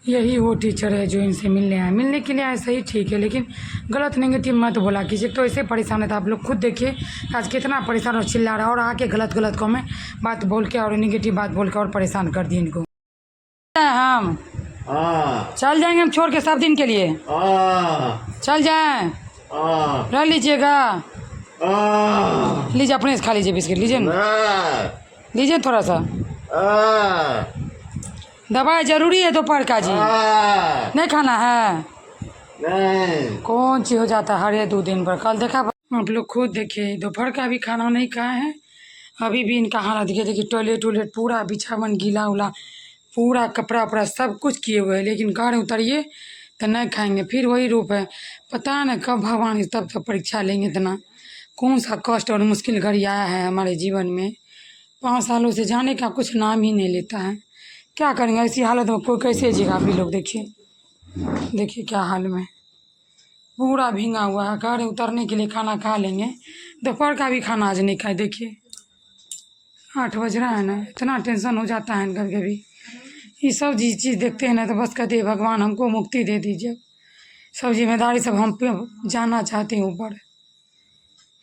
यही वो टीचर है जो इनसे मिलने आए, मिलने के लिए आए सही ठीक है, लेकिन गलत नेगेटिव मत बोला कीजिए। तो ऐसे परेशान है तो आप लोग खुद देखिए आज कितना परेशान और चिल्ला रहा है, और आके गलत गलत को मैं बात बोल के और नेगेटिव बात बोल के और परेशान कर दिए इनको। हम चल जाएंगे, हम छोड़ के सब दिन के लिए चल जाएं, रह लीजिएगा। लीजिए अपने से खा लीजिए बिस्किट, लीजिए ना, लीजिए थोड़ा सा। दवाई जरूरी है दोपहर का जी, नहीं खाना है? नहीं। कौन सी हो जाता है हर 2 दिन पर, कल देखा आप लोग खुद देखिए दोपहर का भी खाना नहीं खाए हैं। अभी भी इनका हालत देखिए, टॉयलेट वॉयलेट पूरा बिछावन गीला उला, पूरा कपड़ा वपड़ा सब कुछ किए हुए हैं, लेकिन घर उतरिए तो नहीं खाएंगे। फिर वही रूप है, पता नहीं कब भगवान तब तक परीक्षा लेंगे। इतना कौन सा कष्ट और मुश्किल घड़ी आया है हमारे जीवन में, 5 सालों से जाने का कुछ नाम ही नहीं लेता है। क्या करेंगे ऐसी हालत में, कोई कैसे जिएगा? आप लोग देखिए, देखिए क्या हाल में, पूरा भींगा हुआ है। घर उतरने के लिए खाना खा लेंगे, दोपहर का भी खाना आज नहीं खाए। देखिए 8 बज रहा है ना, इतना टेंशन हो जाता है कभी कभी। ये सब चीज़ देखते हैं ना तो बस कहते हैं भगवान हमको मुक्ति दे दीजिए। सब जिम्मेदारी सब हम पे जाना चाहते हैं ऊपर,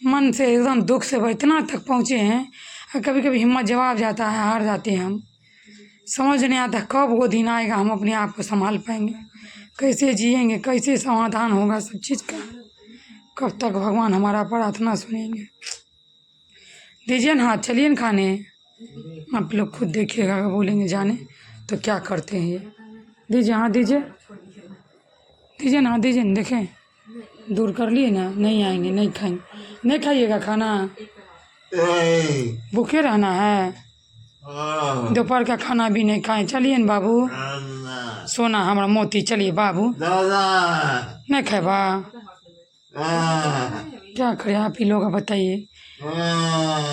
मन से एकदम दुख से इतना तक पहुँचे हैं। कभी कभी हिम्मत जवाब जाता है, हार जाते हैं हम। समझ नहीं आता कब वो दिन आएगा हम अपने आप को संभाल पाएंगे, कैसे जिएंगे, कैसे समाधान होगा सब चीज़ का, कब तक भगवान हमारा प्रार्थना सुनेंगे। दीजिए ना हाथ, चलिए ना खाने। आप लोग खुद देखिएगा, बोलेंगे जाने तो क्या करते हैं ये। दीजिए हाथ, दीजिए दीजिए ना, दीजिए ना, देखें दूर कर लिए ना, नहीं आएंगे, नहीं खाएंगे। नहीं खाइएगा खाना, भूखे रहना है, दोपहर का खाना भी नहीं खाएं। चलिए ना बाबू, सोना हमारा मोती, चलिए बाबू, नहीं खाए बा, क्या करें आप ही लोग बताइए।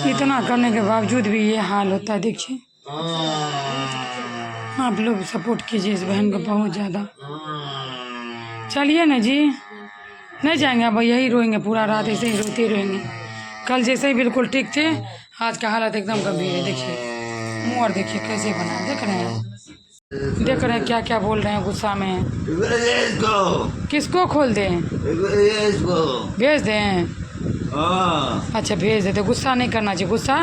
इतना करने के बावजूद भी ये हाल होता है। देखिए आप लोग सपोर्ट कीजिए इस बहन को बहुत ज़्यादा। चलिए ना जी, नहीं जाएंगे अब, यही रोएंगे पूरा रात, ऐसे ही रोते रहेंगे। कल जैसे ही बिल्कुल ठीक थे, आज का हालत एकदम गंभीर है। देखिए मुँह और देखिए कैसे बना, देख रहे हैं, देख रहे हैं क्या क्या बोल रहे हैं गुस्सा में। किसको खोल दें, भेज दें? अच्छा भेज देते, गुस्सा नहीं करना चाहिए, गुस्सा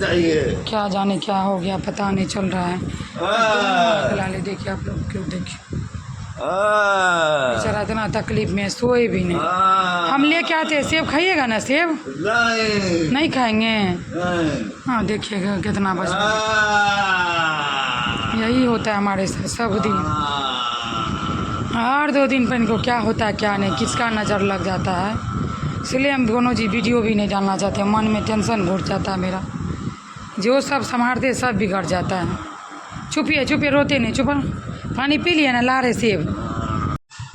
चाहिए। क्या जाने क्या हो गया, पता नहीं चल रहा है। फिलहाल देखिए आप लोग क्यों, देखिए बेचारा इतना तकलीफ में, सोए भी नहीं। हम लेके आते हैं, सेब खाइएगा ना? सेब नहीं खाएंगे? हाँ देखिएगा कितना बच, यही होता है हमारे साथ सब दिन। हर 2 दिन पर इनको क्या होता है क्या नहीं, किसका नज़र लग जाता है। इसलिए हम दोनों जी वीडियो भी नहीं डालना चाहते, मन में टेंशन घुट जाता है मेरा। जो सब संभालते सब बिगड़ जाता है। छुपिए छुपिए, रोते नहीं, चुप। पानी पी लिया ना, ला रहे सेब।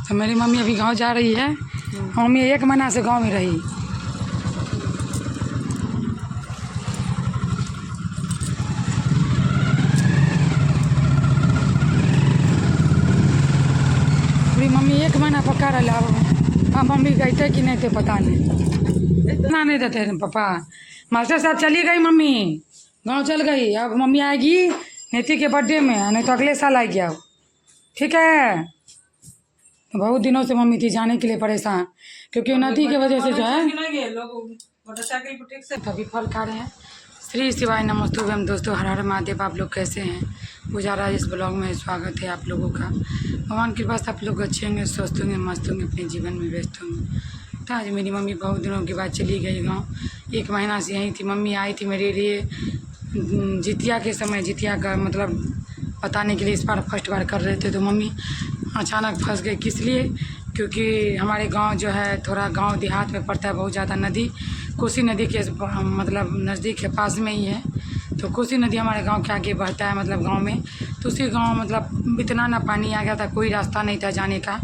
तो मेरी मम्मी अभी गांव जा रही है, मम्मी 1 महीना से गांव में रही। पूरी मम्मी 1 महीना पका रहा। अब मम्मी गई थे कि नहीं थे पता नहीं, इतना नहीं देते पापा। मास्टर साहब चली गई मम्मी, गांव चल गई। अब मम्मी आएगी नीति के बर्थडे में, नहीं तो अगले साल आएगी। अब ठीक है, तो बहुत दिनों से मम्मी थी जाने के लिए परेशान, क्योंकि नदी की वजह से जो है तभी फल खा रहे हैं। श्री शिवाय नमस्तुभ्यम। दोस्तों हर हर महादेव। आप लोग कैसे हैं? गुजारा इस ब्लॉग में स्वागत है आप लोगों का। भगवान की कृपा से आप लोग अच्छे होंगे, स्वस्थ होंगे, मस्त होंगे, अपने जीवन में व्यस्त होंगे। तो आज मेरी मम्मी बहुत दिनों के बाद चली गई गाँव, 1 महीना से यहीं थी। मम्मी आई थी मेरे लिए जितिया के समय, जितिया का मतलब बताने के लिए इस बार फर्स्ट बार कर रहे थे। तो मम्मी अचानक फंस गई, किस लिए? क्योंकि हमारे गांव जो है थोड़ा गांव देहात में पड़ता है, बहुत ज़्यादा नदी कोसी नदी के मतलब नज़दीक है, पास में ही है। तो कोसी नदी हमारे गांव के आगे बहता है, मतलब गांव में। तो उसी गांव मतलब इतना ना पानी आ गया था, कोई रास्ता नहीं था जाने का।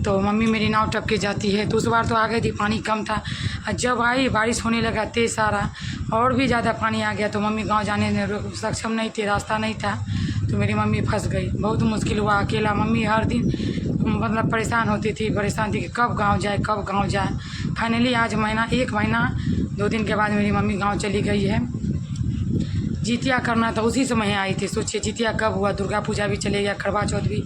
तो मम्मी मेरी नाव टप के जाती है, तो उस बार तो आ गई थी, पानी कम था। और जब आई बारिश होने लगा तेज़ सारा, और भी ज़्यादा पानी आ गया, तो मम्मी गाँव जाने में सक्षम नहीं थे, रास्ता नहीं था। तो मेरी मम्मी फंस गई, बहुत मुश्किल हुआ। अकेला मम्मी हर दिन मतलब परेशान होती थी कि कब गांव जाए, कब गांव जाए। फाइनली आज 1 महीना 2 दिन के बाद मेरी मम्मी गांव चली गई है। जितिया करना था, उसी समय आई थी। सोचिए जितिया कब हुआ, दुर्गा पूजा भी चले गया, करवा चौथ भी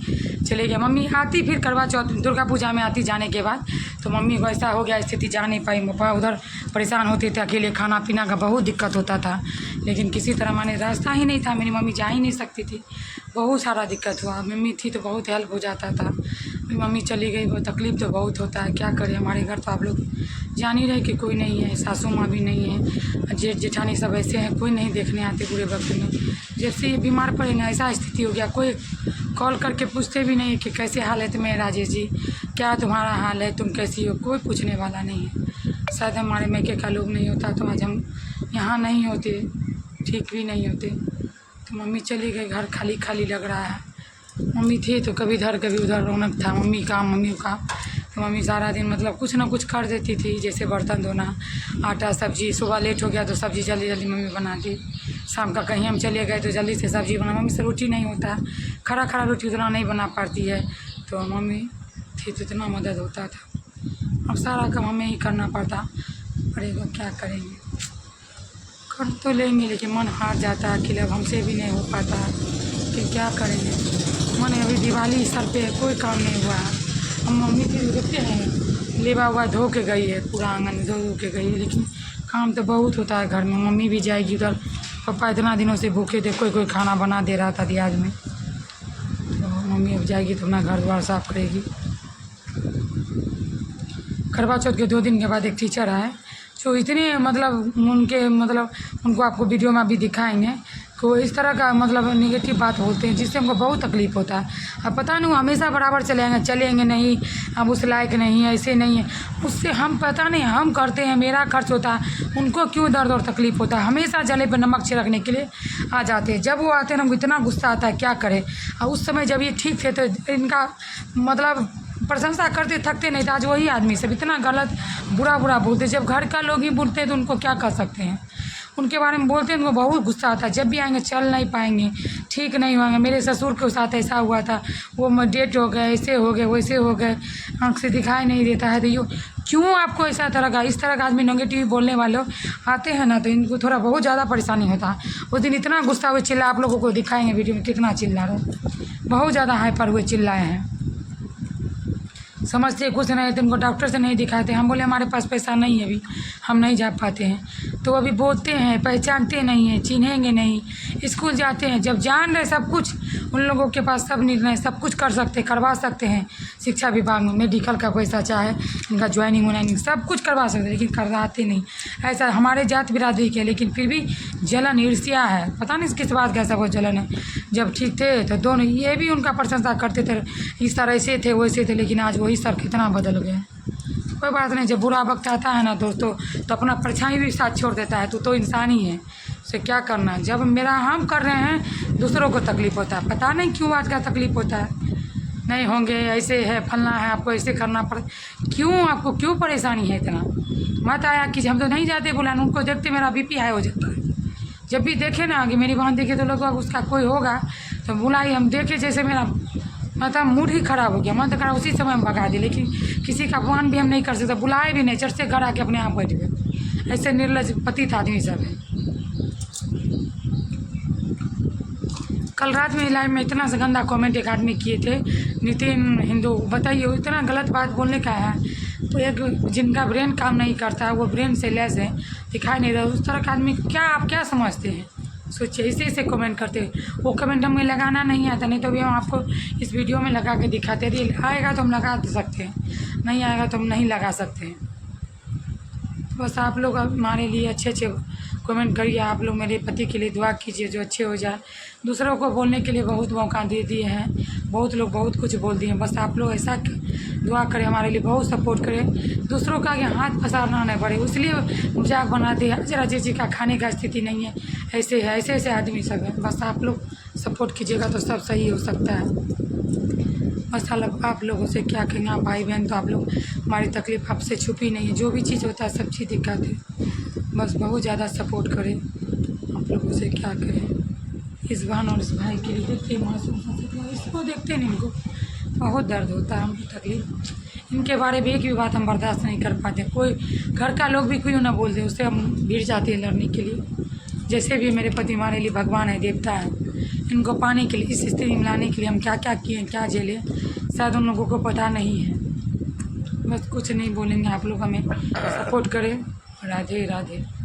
चले गया। मम्मी आती फिर करवा चौथ दुर्गा पूजा में आती जाने के बाद, तो मम्मी को ऐसा हो गया स्थिति, जा नहीं पाई। पापा उधर परेशान होते थे, अकेले खाना पीना का बहुत दिक्कत होता था, लेकिन किसी तरह माने रास्ता ही नहीं था, मेरी मम्मी जा ही नहीं सकती थी, बहुत सारा दिक्कत हुआ। मम्मी थी तो बहुत हेल्प हो जाता था, मम्मी चली गई, वो तकलीफ़ तो बहुत होता है। क्या करें, हमारे घर तो आप लोग जान ही रहे कि कोई नहीं है, सासू माँ भी नहीं है, जेठ जेठानी सब ऐसे हैं, कोई नहीं देखने आते बुरे वक्त में। जब से ये बीमार पड़े ना, ऐसा स्थिति हो गया, कोई कॉल करके पूछते भी नहीं कि कैसे हाल है तुम्हें राजेश जी, क्या तुम्हारा हाल है, तुम कैसी हो, कोई पूछने वाला नहीं है। शायद हमारे मैके का लोग नहीं होता तो आज हम यहाँ नहीं होते, ठीक भी नहीं होते। तो मम्मी चली गई, घर खाली खाली लग रहा है। मम्मी थी तो कभी इधर कभी उधर रौनक था, मम्मी का तो मम्मी सारा दिन मतलब कुछ ना कुछ कर देती थी, जैसे बर्तन धोना, आटा सब्जी। सुबह लेट हो गया तो सब्जी जल्दी जल्दी मम्मी बनाती, शाम का कहीं हम चले गए तो जल्दी से सब्जी बना। मम्मी से रोटी नहीं होता, खड़ा खड़ा रोटी उतना नहीं बना पाती है, तो मम्मी थी तो इतना मदद होता था। अब सारा काम हमें ही करना पड़ता पड़ेगा, क्या करेंगे, कर तो लेंगे लेकिन मन हार जाता है कि अब हमसे भी नहीं हो पाता, कि क्या करेंगे। मन अभी दिवाली सर पे है, कोई काम नहीं हुआ है। हम मम्मी फिर देखते हैं लेवा हुआ धो के गई है, पूरा आंगन धो के गई है, लेकिन काम तो बहुत होता है घर में। मम्मी भी जाएगी उधर, पापा इतना दिनों से भूखे थे, कोई कोई खाना बना दे रहा था दियाज में, तो मम्मी अब जाएगी तो अपना घर द्वार साफ करेगी। करवा चौथ के 2 दिन के बाद एक टीचर आए जो इतने मतलब उनको आपको वीडियो में भी दिखाएंगे, तो इस तरह का मतलब नेगेटिव बात बोलते हैं जिससे हमको बहुत तकलीफ़ होता है। अब पता नहीं हमेशा बराबर चलेंगे नहीं, हम उस लायक नहीं है, ऐसे नहीं है, उससे हम पता नहीं हम करते हैं, मेरा खर्च होता है, उनको क्यों दर्द और तकलीफ़ होता है। हमेशा जले पर नमक छिड़कने के लिए आ जाते हैं। जब वो आते हैं हमको इतना गुस्सा आता है, क्या करें। और उस समय जब ये ठीक थे तो इनका मतलब प्रशंसा करते थकते नहीं थे। आज वही आदमी सब इतना गलत बुरा बोलते, जब घर का लोग ही बोलते हैं तो उनको क्या कर सकते हैं। उनके बारे में बोलते हैं उनको बहुत गुस्सा आता है। जब भी आएंगे चल नहीं पाएंगे, ठीक नहीं होंगे। मेरे ससुर के साथ ऐसा हुआ था, वो डेट हो गए, ऐसे हो गए, वैसे हो गए, आँख से दिखाई नहीं देता है। तो ये क्यों आपको ऐसा तरह का इस तरह का आदमी नेगेटिव बोलने वाले आते हैं ना, तो इनको थोड़ा बहुत ज़्यादा परेशानी होता है। उस दिन इतना गुस्सा हुए चिल्ला, आप लोगों को दिखाएंगे वीडियो में कितना चिल्ला रहे, बहुत ज़्यादा हाइपर हुए चिल्लाए हैं। समझते कुछ नहीं तो उनको डॉक्टर से नहीं दिखाते। हम बोले हमारे पास पैसा नहीं है, अभी हम नहीं जा पाते हैं। तो अभी बोलते हैं, पहचानते नहीं हैं, चिन्हेंगे नहीं। स्कूल जाते हैं, जब जान रहे सब कुछ, उन लोगों के पास सब निर्णय सब कुछ कर सकते, करवा सकते हैं। शिक्षा विभाग में मेडिकल का पैसा चाहे इनका ज्वाइनिंग वाइनिंग सब कुछ करवा सकते, लेकिन करवाते नहीं। ऐसा हमारे जात बिरादरी के, लेकिन फिर भी जलन ईर्ष्या है, पता नहीं किस बात का ऐसा वो जलन है। जब ठीक थे तो दोनों ये भी उनका प्रशंसा करते थे, इस तरह ऐसे थे वैसे थे, लेकिन आज वही सब कितना बदल गए। कोई बात नहीं, जब बुरा वक्त आता है ना दोस्तों, तो अपना परछाई भी साथ छोड़ देता है। तो इंसान ही है, उसे क्या करना। जब मेरा हम कर रहे हैं दूसरों को तकलीफ़ होता है, पता नहीं क्यों आज का तकलीफ़ होता है। नहीं होंगे, ऐसे है, फलना है, आपको ऐसे करना पड़े, क्यों आपको क्यों परेशानी है इतना। मत आया कि हम तो नहीं जाते बुलाने, उनको देखते मेरा बीपी हाई हो जाता है। जब भी देखे ना कि मेरी बहन देखे तो लोग उसका कोई होगा तो बुलाई, हम देखे जैसे मेरा मतलब मूड ही ख़राब हो गया, मन तो खराब, उसी समय हम भगा दिए। लेकिन किसी का अपमान भी हम नहीं कर सकते, बुलाए भी नहीं, चढ़ से घर आके अपने आप बैठ गए। ऐसे निर्लज पतित आदमी सब है। कल रात में लाइव में इतना सा गंदा कमेंट एक आदमी किए थे, नितिन हिंदू, बताइए इतना गलत बात बोलने का है। तो एक जिनका ब्रेन काम नहीं करता है, वो ब्रेन से लेस है, दिखाई नहीं रहा, उस तरह का आदमी क्या आप क्या समझते हैं। सोचिए, इसे कमेंट करते, वो कमेंट हमें लगाना नहीं आता, नहीं तो भी हम आपको इस वीडियो में लगा के दिखाते। यदि आएगा तो हम लगा सकते हैं, नहीं आएगा तो हम नहीं लगा सकते हैं। बस आप लोग हमारे लिए अच्छे कमेंट करिए। आप लोग मेरे पति के लिए दुआ कीजिए जो अच्छे हो जाए। दूसरों को बोलने के लिए बहुत मौका दे दिए हैं, बहुत लोग बहुत कुछ बोल दिए हैं। बस आप लोग ऐसा दुआ करें, हमारे लिए बहुत सपोर्ट करें, दूसरों का आगे हाथ पसारना नहीं पड़े, इसलिए मजाक बनाते हैं। राजेश जी का खाने का स्थिति नहीं है, ऐसे है, ऐसे आदमी सब है। बस आप लोग सपोर्ट कीजिएगा तो सब सही हो सकता है। बस आप लोगों से क्या कहेंगे, आप भाई बहन, तो आप लोग हमारी तकलीफ़ आपसे छुपी नहीं है। जो भी चीज़ होता है सब चीज़ दिखाते, बस बहुत ज़्यादा सपोर्ट करें। आप लोगों से क्या करें, इस बहन और इस भाई के लिए देखते मासूम, इसको देखते नहीं, इनको बहुत दर्द होता है, हमको तकलीफ। इनके बारे में एक भी बात हम बर्दाश्त नहीं कर पाते। कोई घर का लोग भी क्यों ना बोल दे, उससे हम भिड़ जाते हैं लड़ने के लिए। जैसे भी मेरे पति हमारे लिए भगवान है, देवता है। इनको पाने के लिए, इस स्थिति में लाने के लिए हम क्या क्या किए, क्या झेले, शायद उन लोगों को पता नहीं है। बस कुछ नहीं बोलेंगे, आप लोग हमें सपोर्ट करें। राधे राधे।